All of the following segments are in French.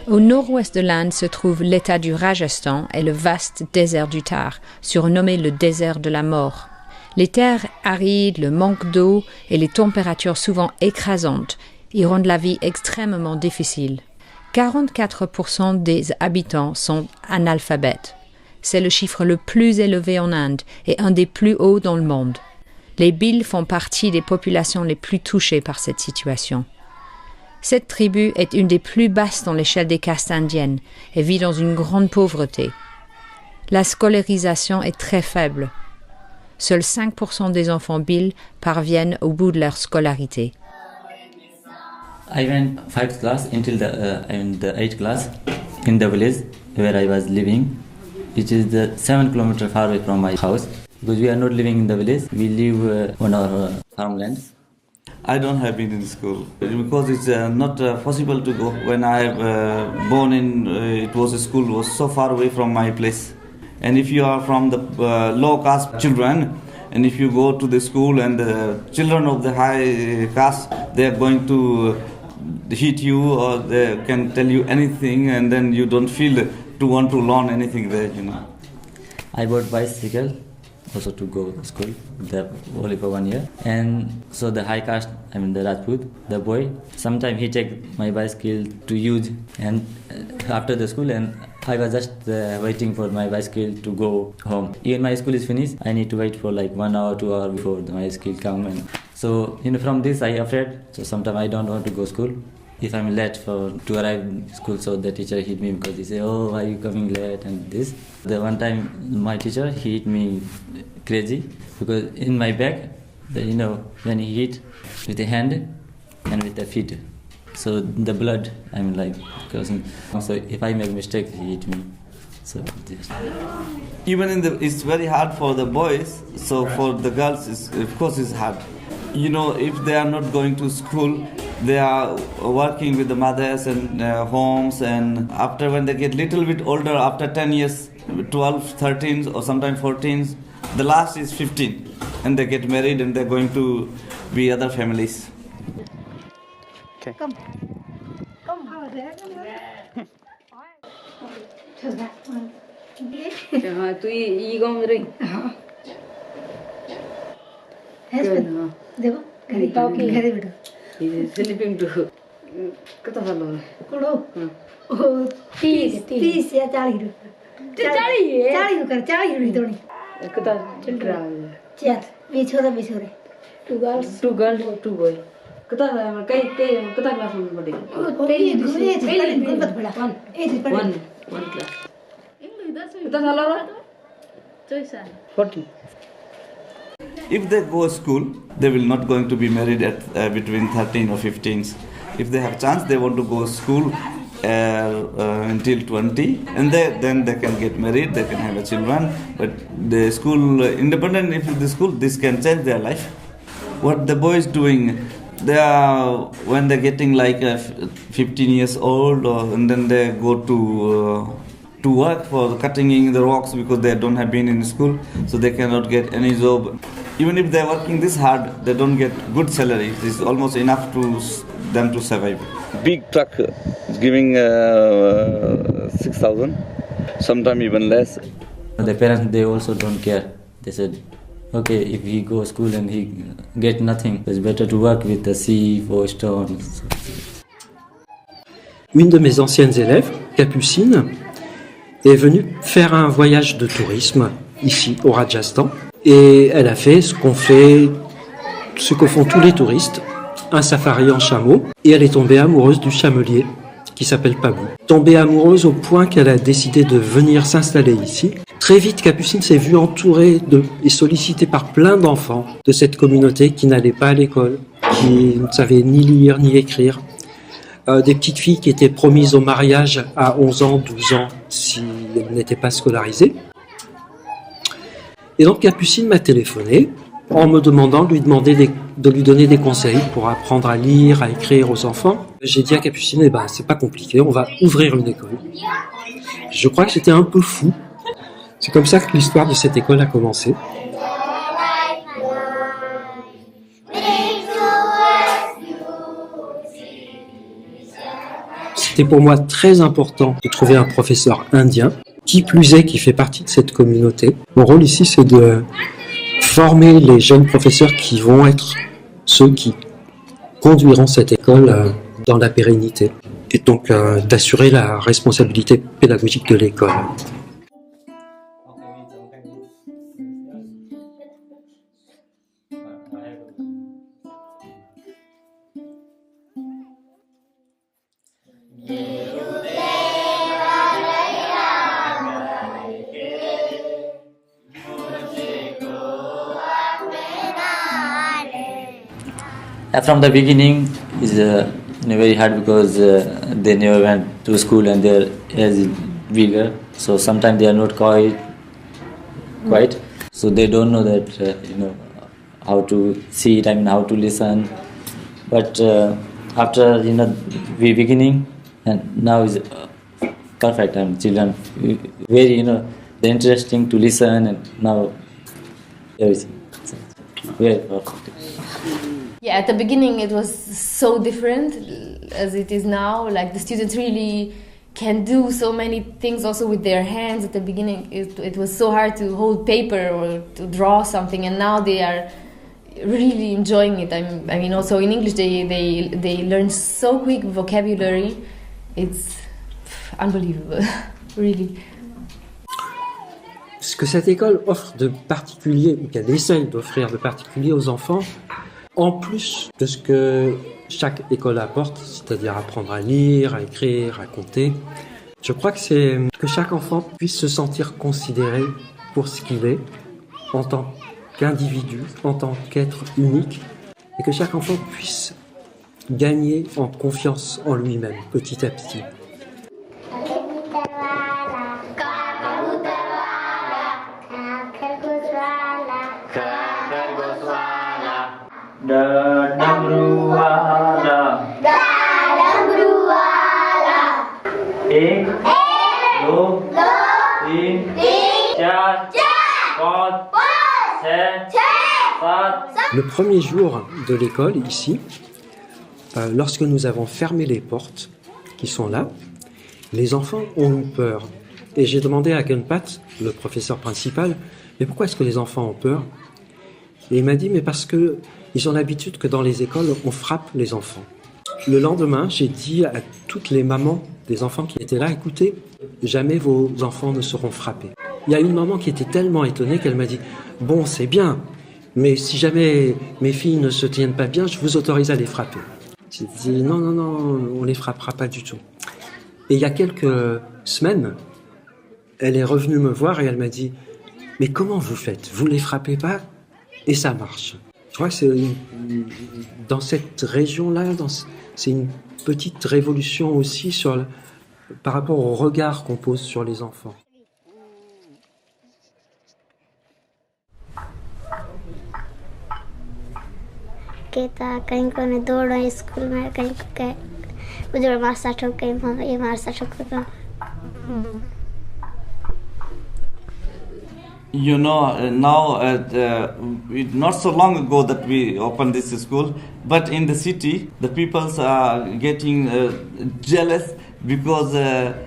Au nord-ouest de l'Inde se trouve l'État du Rajasthan et le vaste désert du Thar, surnommé le désert de la mort. Les terres arides, le manque d'eau et les températures souvent écrasantes y rendent la vie extrêmement difficile. 44% des habitants sont analphabètes. C'est le chiffre le plus élevé en Inde et un des plus hauts dans le monde. Les Bhils font partie des populations les plus touchées par cette situation. Cette tribu est une des plus basses dans l'échelle des castes indiennes et vit dans une grande pauvreté. La scolarisation est très faible. Seuls 5% des enfants Bhil parviennent au bout de leur scolarité. I went 5th class until the 8th class in the village where I was living. It is 7 kilometers far away from my house because we are not living in the village. We live on our farmland. I don't have been in school because it's not possible to go. When I have born in, it was a school was so far away from my place. And if you are from the low caste children, and if you go to the school and the children of the high caste, they are going to hit you or they can tell you anything, and then you don't feel to want to learn anything there, you know. I bought bicycle also to go to school, only for 1 year. And so the high caste, the Rajput, the boy, sometimes he take my bicycle to use, and after the school, and I was just waiting for my bicycle to go home. Even my school is finished, I need to wait for like 1 hour, 2 hours before my school come. And so from this I afraid. So sometimes I don't want to go school. If I'm late to arrive in school, so the teacher hit me because he say, "Oh, why are you coming late?" and this. The one time my teacher he hit me crazy because in my back, when he hit with the hand and with the feet, so the blood causing. So if I make mistake, he hit me. So this. Even it's very hard for the boys. So for the girls, of course, it's hard. If they are not going to school, they are working with the mothers and homes, and after when they get little bit older, after 10 years, 12, 13 or sometimes 14, the last is 15, and they get married and they're going to be other families. Okay. Come over there. तू ये गाँव में रही देखो घरी पाव की घरे बिठो स्लीपिंग टू कितना साल हो कोड़ो ओ 30 या 40 40 थोड़ी कितना चिल्ड्रा चार बिछोरे टू गर्ल्स टू बॉय कितना कितना क्लास में पढ़े वन क्लास कितना साल हो रहा 40. If they go to school, they will not going to be married at between 13 or 15. If they have chance, they want to go to school until 20, and then they can get married, they can have a children. But the school, independent if the school, this can change their life. What the boys doing, they are when they're getting like 15 years old, and then they go to work for cutting the rocks because they don't have been in school, so they cannot get any job. Even if they're working this hard, they don't get good salary. It's almost enough to them to survive. Big truck is giving 6,000, sometimes even less. The parents, they also don't care. They said, okay, if he go to school and he get nothing, it's better to work with the sea or stones. Une de mes anciennes élèves, Capucine, est venue faire un voyage de tourisme ici au Rajasthan. Et elle a fait ce que font tous les touristes, un safari en chameau. Et elle est tombée amoureuse du chamelier qui s'appelle Pabou. Tombée amoureuse au point qu'elle a décidé de venir s'installer ici. Très vite, Capucine s'est vue entourée et sollicitée par plein d'enfants de cette communauté qui n'allaient pas à l'école, qui ne savaient ni lire ni écrire. Des petites filles qui étaient promises au mariage à 11 ans, 12 ans si elles n'étaient pas scolarisées. Et donc Capucine m'a téléphoné en me demandant de lui donner des conseils pour apprendre à lire, à écrire aux enfants. J'ai dit à Capucine, c'est pas compliqué, on va ouvrir une école. Je crois que j'étais un peu fou. C'est comme ça que l'histoire de cette école a commencé. C'était pour moi très important de trouver un professeur indien, qui plus est, qui fait partie de cette communauté. Mon rôle ici, c'est de former les jeunes professeurs qui vont être ceux qui conduiront cette école dans la pérennité, et donc d'assurer la responsabilité pédagogique de l'école. From the beginning is very hard because they never went to school and their age is bigger. So sometimes they are not quite. So they don't know that how to see it. I mean how to listen. But after the beginning and now is perfect. I mean children very they're interesting to listen and now everything. Very perfect. Yeah, at the beginning it was so different as it is now. Like the students really can do so many things also with their hands. At the beginning it was so hard to hold paper or to draw something, and now they are really enjoying it. I mean also in English they learn so quick vocabulary. It's unbelievable, really. Ce que cette école offre de particulier, ou qu'elle essaye d'offrir de particulier aux enfants, en plus de ce que chaque école apporte, c'est-à-dire apprendre à lire, à écrire, à compter, je crois que c'est que chaque enfant puisse se sentir considéré pour ce qu'il est, en tant qu'individu, en tant qu'être unique, et que chaque enfant puisse gagner en confiance en lui-même, petit à petit. Le premier jour de l'école, ici, lorsque nous avons fermé les portes qui sont là, les enfants ont eu peur. Et j'ai demandé à Gunpat, le professeur principal, mais pourquoi est-ce que les enfants ont peur? Et il m'a dit, mais parce que ils ont l'habitude que dans les écoles, on frappe les enfants. Le lendemain, j'ai dit à toutes les mamans des enfants qui étaient là, écoutez, jamais vos enfants ne seront frappés. Il y a une maman qui était tellement étonnée qu'elle m'a dit, bon, c'est bien, mais si jamais mes filles ne se tiennent pas bien, je vous autorise à les frapper. J'ai dit, non, on les frappera pas du tout. Et il y a quelques semaines, elle est revenue me voir et elle m'a dit, mais comment vous faites? Vous les frappez pas? Et ça marche. Je crois que c'est dans cette région-là, c'est une petite révolution aussi par rapport au regard qu'on pose sur les enfants. कहीं को दौड़ो स्कूल में कहीं उधर मारसा ठोक कहीं ये मारसा ठोक Now, not so long ago that we opened this school, but in the city, the people are getting jealous because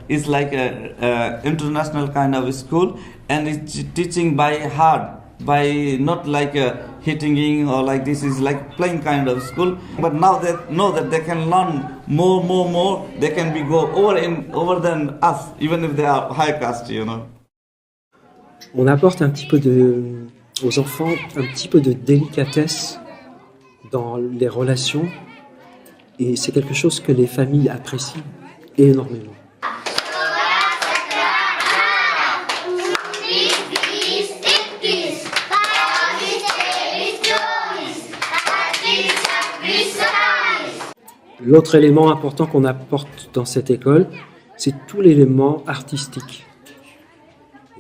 it's like a international kind of school, and it's teaching by heart, by not like hitting or like this is like playing kind of school. But now they know that they can learn more. They can be go over than us, even if they are high caste, On apporte un petit peu aux enfants un petit peu de délicatesse dans les relations, et c'est quelque chose que les familles apprécient énormément. L'autre élément important qu'on apporte dans cette école, c'est tout l'élément artistique.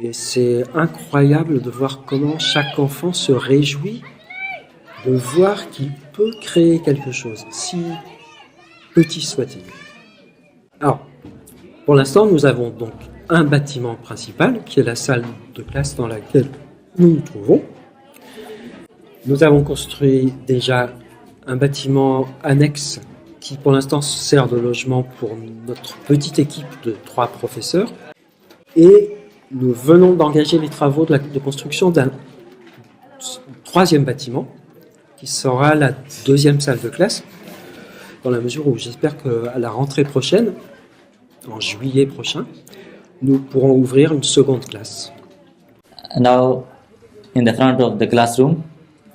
Et c'est incroyable de voir comment chaque enfant se réjouit de voir qu'il peut créer quelque chose, si petit soit-il. Alors, pour l'instant, nous avons donc un bâtiment principal, qui est la salle de classe dans laquelle nous nous trouvons. Nous avons construit déjà un bâtiment annexe qui pour l'instant sert de logement pour notre petite équipe de 3 professeurs. Et nous venons d'engager les travaux de construction d'un 3e bâtiment, qui sera la 2e salle de classe, dans la mesure où j'espère qu'à la rentrée prochaine, en juillet prochain, nous pourrons ouvrir une seconde classe. Now, in the front of the classroom,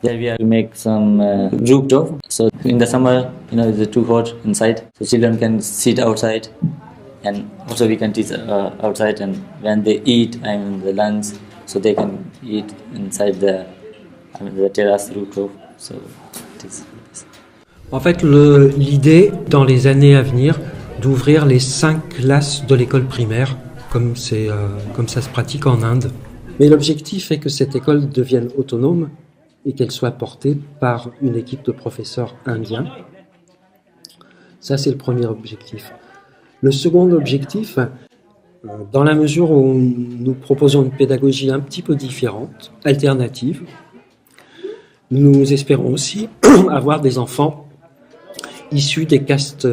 there we have to make some rooftop. So in the summer, it's too hot inside, so children can sit outside, and also we can teach outside. And when they eat, the lunch, so they can eat inside the terrace rooftop. So it is. En fait, l'idée dans les années à venir d'ouvrir les 5 classes de l'école primaire, comme ça se pratique en Inde. Mais l'objectif est que cette école devienne autonome et qu'elle soit portée par une équipe de professeurs indiens. Ça, c'est le premier objectif. Le second objectif, dans la mesure où nous proposons une pédagogie un petit peu différente, alternative, nous espérons aussi avoir des enfants issus des castes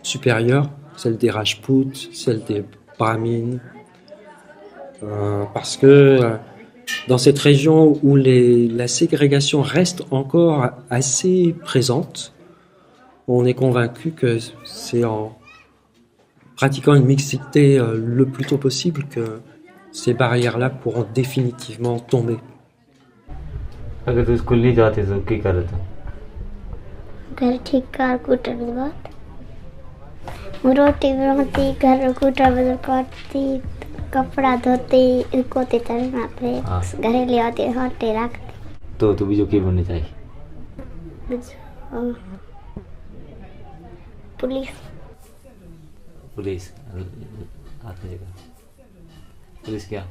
supérieures, celles des Rajputs, celles des Brahmines, parce que dans cette région où la ségrégation reste encore assez présente, on est convaincu que c'est en pratiquant une mixité le plus tôt possible que ces barrières-là pourront définitivement tomber. अगर तो स्कूल नहीं जाते तो क्या कर रहे थे? घर ठीक कर कुटर बात रोटी बनाती घर कुटर बदल करती कपड़ा धोती कोते तरना पे घरे ले आते हटे रखते तो भी जो की बनने चाहिए पुलिस आते जगह पुलिस क्या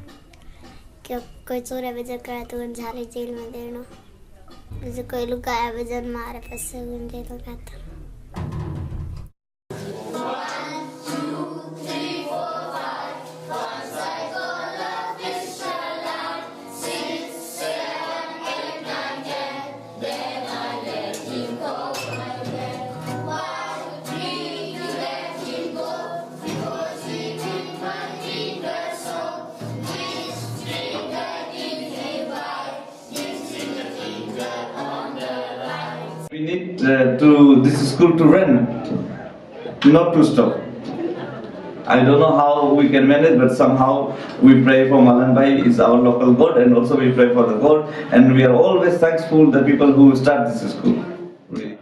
कोई चोरी वजह करे तो झाले जेल में देना जैसे कोई लुकाया वजन मारे पैसे जेल में रहता We need this school to run, not to stop. I don't know how we can manage, but somehow we pray for Malan Bhai, is our local God, and also we pray for the God, and we are always thankful the people who start this school. Really.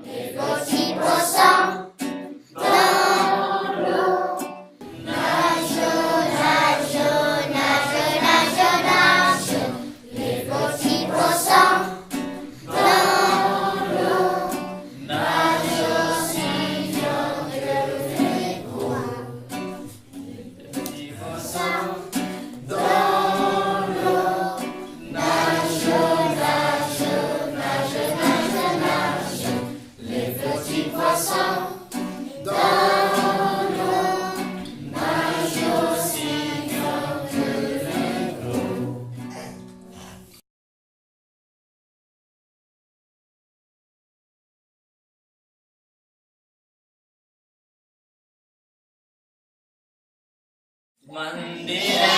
Mandira